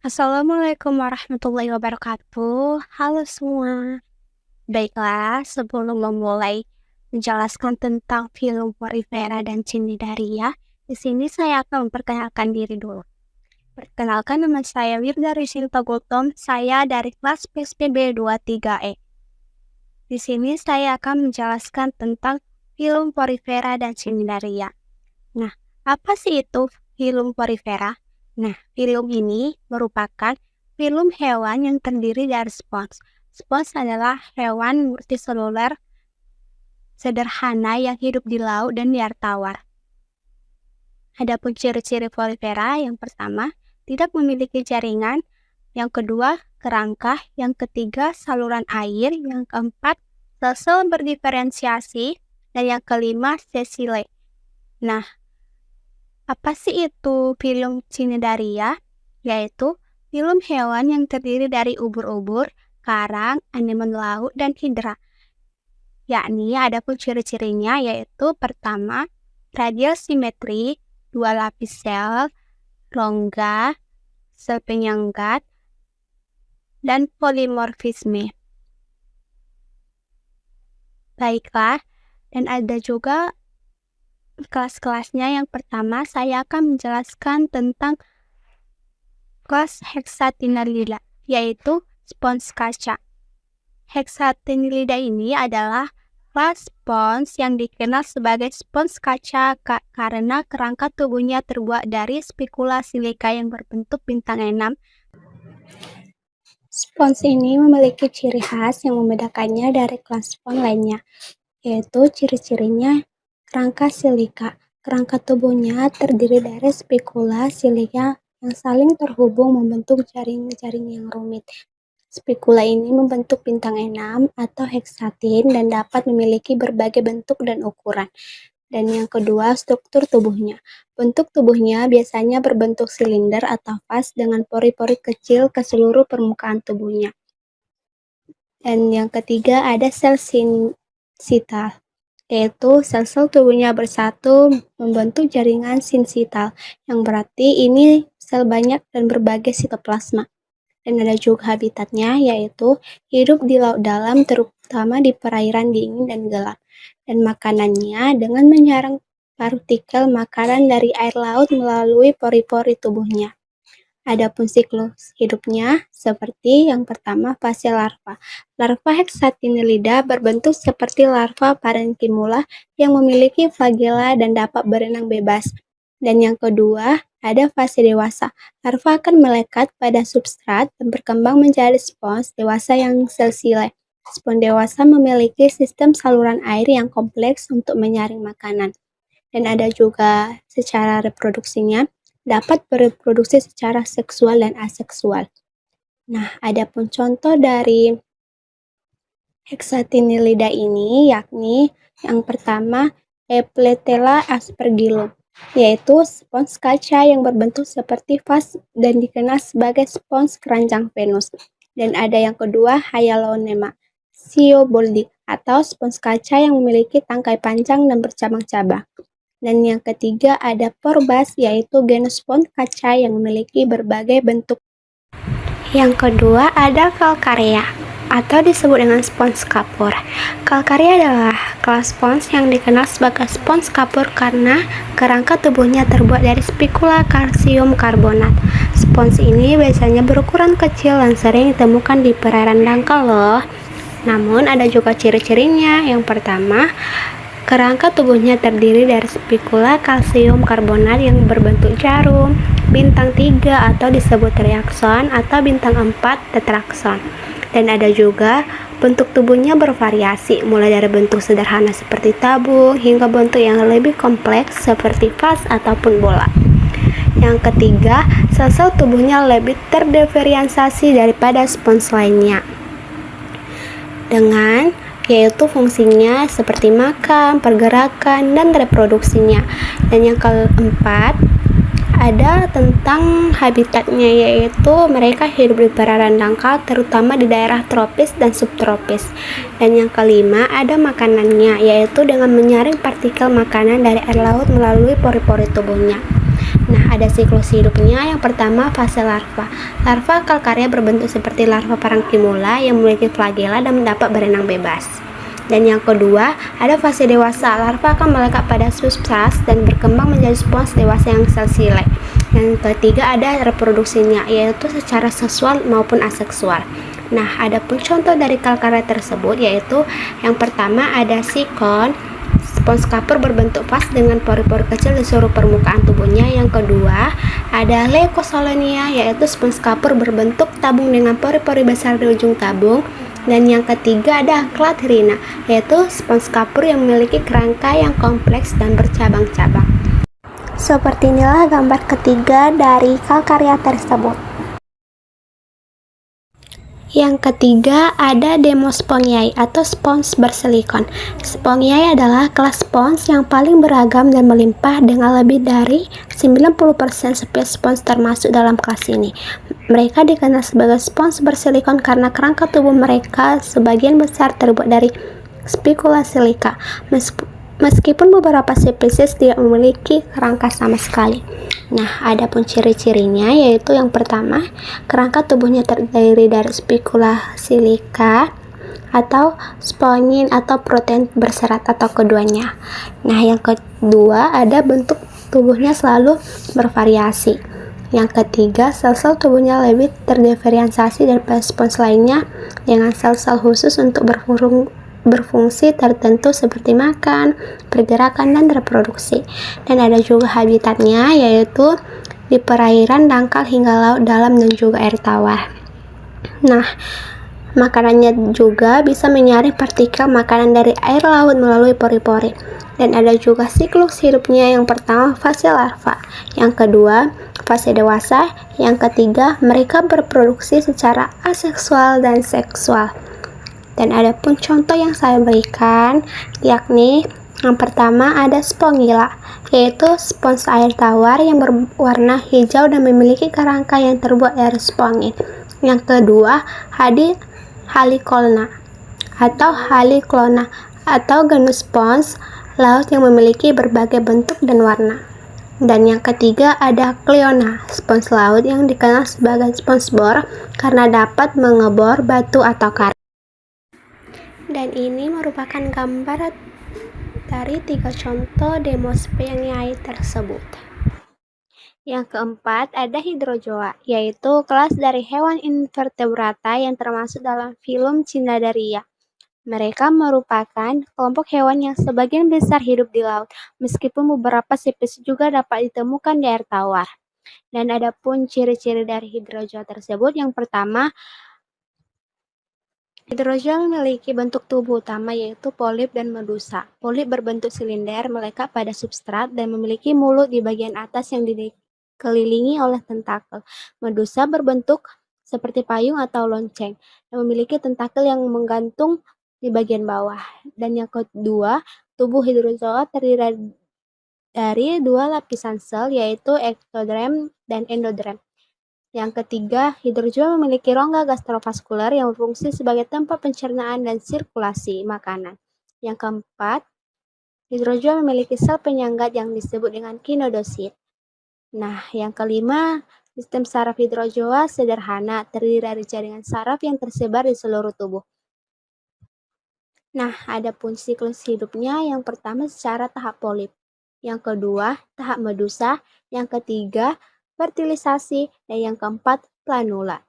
Assalamualaikum warahmatullahi wabarakatuh. Halo semua. Baiklah, sebelum memulai menjelaskan tentang film Porifera dan Cnidaria, di sini saya akan memperkenalkan diri dulu. Perkenalkan, nama saya Wirda Risinta Gultom, saya dari kelas PSPB 23E. Di sini saya akan menjelaskan tentang film Porifera dan Cnidaria. Nah, apa sih itu film Porifera? Nah, film ini merupakan film hewan yang terdiri dari spons. Spons adalah hewan multiseluler sederhana yang hidup di laut dan di air tawar. Adapun ciri-ciri Porifera, yang pertama, tidak memiliki jaringan, yang kedua, kerangka, yang ketiga, saluran air, yang keempat, sel berdiferensiasi, dan yang kelima, sesile. Nah, apa sih itu film Cnidaria? Yaitu film hewan yang terdiri dari ubur-ubur, karang, anemon laut, dan hidra. Yakni ada pun ciri-cirinya yaitu pertama, radial simetri, dua lapis sel, rongga, sel penyangga, dan polimorfisme. Baiklah, dan ada juga kelas-kelasnya. Yang pertama, saya akan menjelaskan tentang kelas Hexatinellida, yaitu spons kaca. Hexatinellida ini adalah kelas spons yang dikenal sebagai spons kaca karena kerangka tubuhnya terbuat dari spikula silika yang berbentuk bintang 6. Spons ini memiliki ciri khas yang membedakannya dari kelas spons lainnya, yaitu ciri-cirinya kerangka silika. Kerangka tubuhnya terdiri dari spikula silika yang saling terhubung membentuk jaring-jaring yang rumit. Spikula ini membentuk bintang 6 atau heksatin dan dapat memiliki berbagai bentuk dan ukuran. Dan yang kedua, struktur tubuhnya. Bentuk tubuhnya biasanya berbentuk silinder atau vas dengan pori-pori kecil ke seluruh permukaan tubuhnya. Dan yang ketiga, ada sel sinsital, yaitu sel-sel tubuhnya bersatu membentuk jaringan sinsital, yang berarti ini sel banyak dan berbagai sitoplasma. Dan ada juga habitatnya, yaitu hidup di laut dalam, terutama di perairan dingin dan gelap. Dan makanannya dengan menyerang partikel makanan dari air laut melalui pori-pori tubuhnya. Adapun siklus hidupnya seperti yang pertama, fase larva. Larva Hexatinellida berbentuk seperti larva parenchyma yang memiliki flagela dan dapat berenang bebas. Dan yang kedua, ada fase dewasa. Larva akan melekat pada substrat dan berkembang menjadi spons dewasa yang selsile. Spons dewasa memiliki sistem saluran air yang kompleks untuk menyaring makanan. Dan ada juga secara reproduksinya, dapat bereproduksi secara seksual dan aseksual. Nah, ada pun contoh dari Hexatinellida ini, yakni yang pertama, Epletella aspergillum, yaitu spons kaca yang berbentuk seperti vas dan dikenal sebagai spons keranjang Venus. Dan ada yang kedua, Hyalonema sieboldii, atau spons kaca yang memiliki tangkai panjang dan bercabang-cabang. Dan yang ketiga ada Porbas, yaitu genus spons kaca yang memiliki berbagai bentuk. Yang kedua ada Calcarea, atau disebut dengan spons kapur. Calcarea adalah kelas spons yang dikenal sebagai spons kapur karena kerangka tubuhnya terbuat dari spikula kalsium karbonat. Spons ini biasanya berukuran kecil dan sering ditemukan di perairan dangkal loh. Namun ada juga ciri-cirinya. Yang pertama, kerangka tubuhnya terdiri dari spikula kalsium karbonat yang berbentuk jarum, bintang 3 atau disebut triakson atau bintang 4 tetrakson. Dan ada juga bentuk tubuhnya bervariasi, mulai dari bentuk sederhana seperti tabung hingga bentuk yang lebih kompleks seperti vas ataupun bola. Yang ketiga, sel-sel tubuhnya lebih terdiferensiasi daripada spons lainnya, yaitu fungsinya seperti makan, pergerakan, dan reproduksinya. Dan yang keempat, ada tentang habitatnya, yaitu mereka hidup di perairan dangkal, terutama di daerah tropis dan subtropis. Dan yang kelima, ada makanannya, yaitu dengan menyaring partikel makanan dari air laut melalui pori-pori tubuhnya. Nah, ada siklus hidupnya. Yang pertama, fase larva. Larva kalkarya berbentuk seperti larva parankimula yang memiliki flagela dan dapat berenang bebas. Dan yang kedua, ada fase dewasa. Larva akan melekat pada substrat dan berkembang menjadi spons dewasa yang sel-silek. Yang ketiga, ada reproduksinya, yaitu secara seksual maupun aseksual. Nah, ada pun contoh dari kalkarya tersebut, yaitu yang pertama ada sikon. Spons kapur berbentuk vas dengan pori-pori kecil di seluruh permukaan tubuhnya. Yang kedua, ada Leucosolonia, yaitu spons kapur berbentuk tabung dengan pori-pori besar di ujung tabung. Dan yang ketiga ada Clathyrina, yaitu spons kapur yang memiliki kerangka yang kompleks dan bercabang-cabang. Seperti inilah gambar ketiga dari kalkarya tersebut. Yang ketiga ada Demosponghiae atau spons bersilikon. Sponghiae adalah kelas spons yang paling beragam dan melimpah dengan lebih dari 90% spesies spons termasuk dalam kelas ini. Mereka dikenal sebagai spons bersilikon karena kerangka tubuh mereka sebagian besar terbuat dari spicula silica. Meskipun beberapa spesies tidak memiliki kerangka sama sekali. Nah, ada pun ciri-cirinya, yaitu yang pertama, kerangka tubuhnya terdiri dari spicula silica atau spongin atau protein berserat atau keduanya. Nah, yang kedua, ada bentuk tubuhnya selalu bervariasi. Yang ketiga, sel-sel tubuhnya lebih terdiferensiasi daripada spons lainnya dengan sel-sel khusus untuk berfungsi tertentu seperti makan, pergerakan, dan reproduksi. Dan ada juga habitatnya, yaitu di perairan, dangkal, hingga laut dalam dan juga air tawar. Nah, makanannya juga bisa menyaring partikel makanan dari air laut melalui pori-pori. Dan ada juga siklus hidupnya. Yang pertama, fase larva. Yang kedua, fase dewasa. Yang ketiga, mereka berproduksi secara aseksual dan seksual. Dan ada pun contoh yang saya berikan, yakni yang pertama ada Spongyla, yaitu spons air tawar yang berwarna hijau dan memiliki kerangka yang terbuat dari spongin. Yang kedua, Halicolna atau genus spons laut yang memiliki berbagai bentuk dan warna. Dan yang ketiga ada Cleona, spons laut yang dikenal sebagai spons bor karena dapat mengebor batu atau karang. Dan ini merupakan gambar dari 3 contoh Demosponghiae tersebut. Yang keempat ada Hydrozoa, yaitu kelas dari hewan invertebrata yang termasuk dalam filum Cnidaria. Mereka merupakan kelompok hewan yang sebagian besar hidup di laut, meskipun beberapa spesies juga dapat ditemukan di air tawar. Dan ada pun ciri-ciri dari Hydrozoa tersebut. Yang pertama, Hydrozoa memiliki bentuk tubuh utama yaitu polip dan medusa. Polip berbentuk silinder melekat pada substrat dan memiliki mulut di bagian atas yang dikelilingi oleh tentakel. Medusa berbentuk seperti payung atau lonceng dan memiliki tentakel yang menggantung di bagian bawah. Dan yang kedua, tubuh Hydrozoa terdiri dari 2 lapisan sel yaitu ektoderm dan endoderm. Yang ketiga, Hydrozoa memiliki rongga gastrovaskular yang berfungsi sebagai tempat pencernaan dan sirkulasi makanan. Yang keempat, Hydrozoa memiliki sel penyangga yang disebut dengan kinodosit. Nah, yang kelima, sistem saraf Hydrozoa sederhana, terdiri dari jaringan saraf yang tersebar di seluruh tubuh. Nah, ada pun siklus hidupnya. Yang pertama secara tahap polip, yang kedua tahap medusa, yang ketiga fertilisasi, dan yang keempat planula.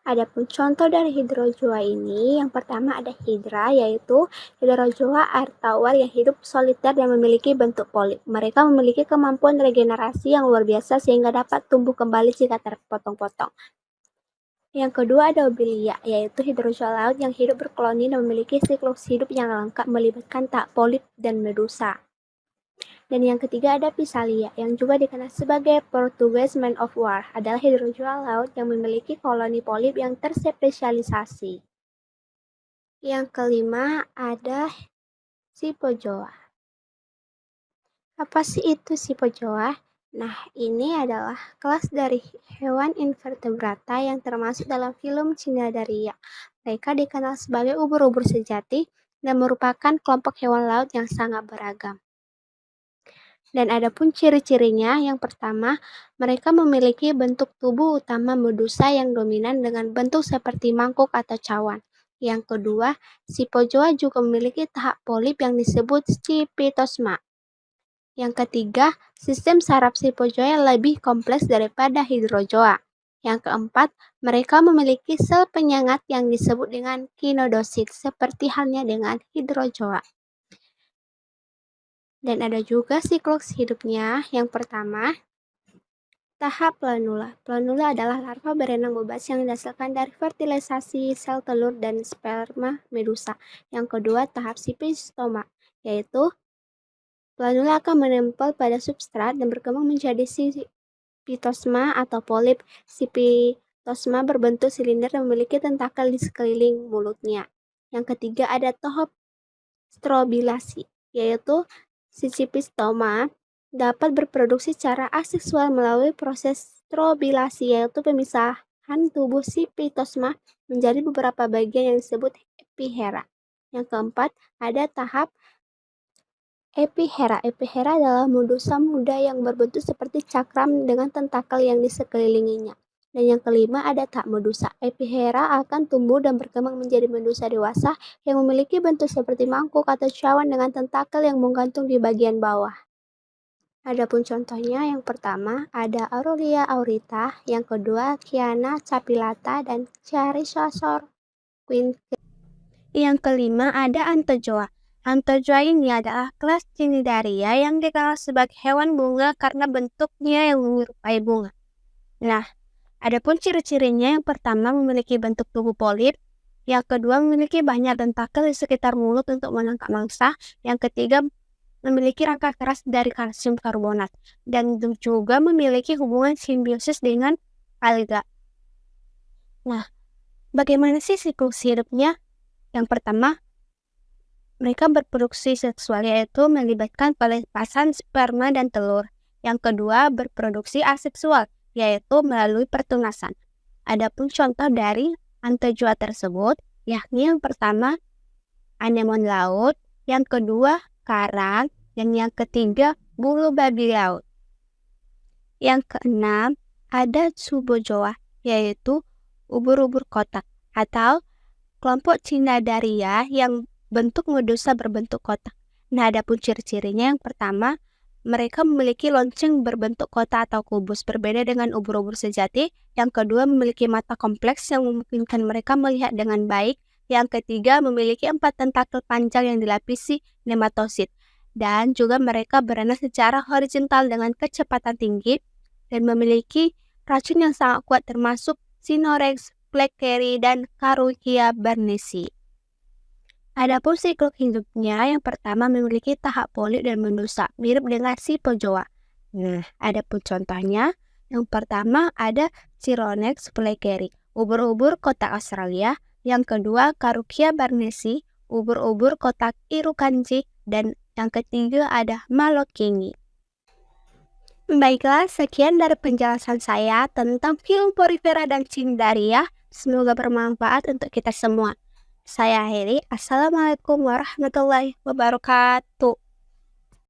Adapun contoh dari Hydrozoa ini, yang pertama ada Hydra, yaitu Hydrozoa air tawar yang hidup soliter dan memiliki bentuk polip. Mereka memiliki kemampuan regenerasi yang luar biasa sehingga dapat tumbuh kembali jika terpotong-potong. Yang kedua ada Obelia, yaitu Hydrozoa laut yang hidup berkoloni dan memiliki siklus hidup yang lengkap melibatkan tak polip dan medusa. Dan yang ketiga ada Physalia, yang juga dikenal sebagai Portuguese Man of War, adalah Hydrozoa laut yang memiliki koloni polip yang terspesialisasi. Yang kelima ada Scyphozoa. Apa sih itu Scyphozoa? Nah, ini adalah kelas dari hewan invertebrata yang termasuk dalam filum Cnidaria. Mereka dikenal sebagai ubur-ubur sejati dan merupakan kelompok hewan laut yang sangat beragam. Dan ada pun ciri-cirinya. Yang pertama, mereka memiliki bentuk tubuh utama medusa yang dominan dengan bentuk seperti mangkuk atau cawan. Yang kedua, Siphozoa juga memiliki tahap polip yang disebut Scyphitosma. Yang ketiga, sistem saraf Siphozoa lebih kompleks daripada Hydrozoa. Yang keempat, mereka memiliki sel penyengat yang disebut dengan kinodosit, seperti halnya dengan Hydrozoa. Dan ada juga siklus hidupnya. Yang pertama, tahap planula. Planula adalah larva berenang bebas yang dihasilkan dari fertilisasi sel telur dan sperma medusa. Yang kedua, tahap sipistoma, yaitu planula akan menempel pada substrat dan berkembang menjadi sipitosma atau polip. Sipitosma berbentuk silinder dan memiliki tentakel di sekeliling mulutnya. Yang ketiga, ada tahap strobilasi, yaitu sipistoma dapat berproduksi secara aseksual melalui proses strobilasi, yaitu pemisahan tubuh sipitosma menjadi beberapa bagian yang disebut epihera. Yang keempat, ada tahap epihera. Epihera adalah medusa muda yang berbentuk seperti cakram dengan tentakel yang di sekelilinginya. Dan yang kelima, ada tahap medusa. Epihera akan tumbuh dan berkembang menjadi medusa dewasa yang memiliki bentuk seperti mangkuk atau cawan dengan tentakel yang menggantung di bagian bawah. Adapun contohnya, yang pertama ada Aurelia aurita, yang kedua Kiana capillata, dan Charissasaur queen. Yang kelima ada Anthozoa. Anthozoa ini adalah kelas Cnidaria yang dikenal sebagai hewan bunga karena bentuknya yang menyerupai bunga. Nah, adapun ciri-cirinya, yang pertama memiliki bentuk tubuh polip, yang kedua memiliki banyak tentakel di sekitar mulut untuk menangkap mangsa, yang ketiga memiliki rangka keras dari kalsium karbonat, dan juga memiliki hubungan simbiosis dengan alga. Nah, bagaimana sih siklus hidupnya? Yang pertama, mereka berproduksi seksual, yaitu melibatkan pelepasan sperma dan telur. Yang kedua, berproduksi aseksual, yaitu melalui pertunasan. Adapun contoh dari Anthozoa tersebut, yakni yang pertama, anemon laut, yang kedua, karang, dan yang ketiga, bulu babi laut. Yang keenam, ada Tsubozoa, yaitu ubur-ubur kotak, atau kelompok Cnidaria yang bentuk medusa berbentuk kotak. Nah, adapun ciri-cirinya, yang pertama, mereka memiliki lonceng berbentuk kotak atau kubus, berbeda dengan ubur-ubur sejati. Yang kedua, memiliki mata kompleks yang memungkinkan mereka melihat dengan baik. Yang ketiga, memiliki 4 tentakel panjang yang dilapisi nematosit. Dan juga mereka berenang secara horizontal dengan kecepatan tinggi dan memiliki racun yang sangat kuat termasuk Cyanorex, Blackberry, dan Carukia barnesi. Adapun siklus hidupnya, yang pertama memiliki tahap polip dan medusa, mirip dengan Siphozoa. Nah, adapun contohnya, yang pertama ada Chironex blackberry, ubur-ubur kotak Australia. Yang kedua, Carukia barnesi, ubur-ubur kotak Irukandji, dan yang ketiga ada Malokingi. Baiklah, sekian dari penjelasan saya tentang filum porifera dan Cnidaria. Semoga bermanfaat untuk kita semua. Saya akhiri. Assalamualaikum warahmatullahi wabarakatuh.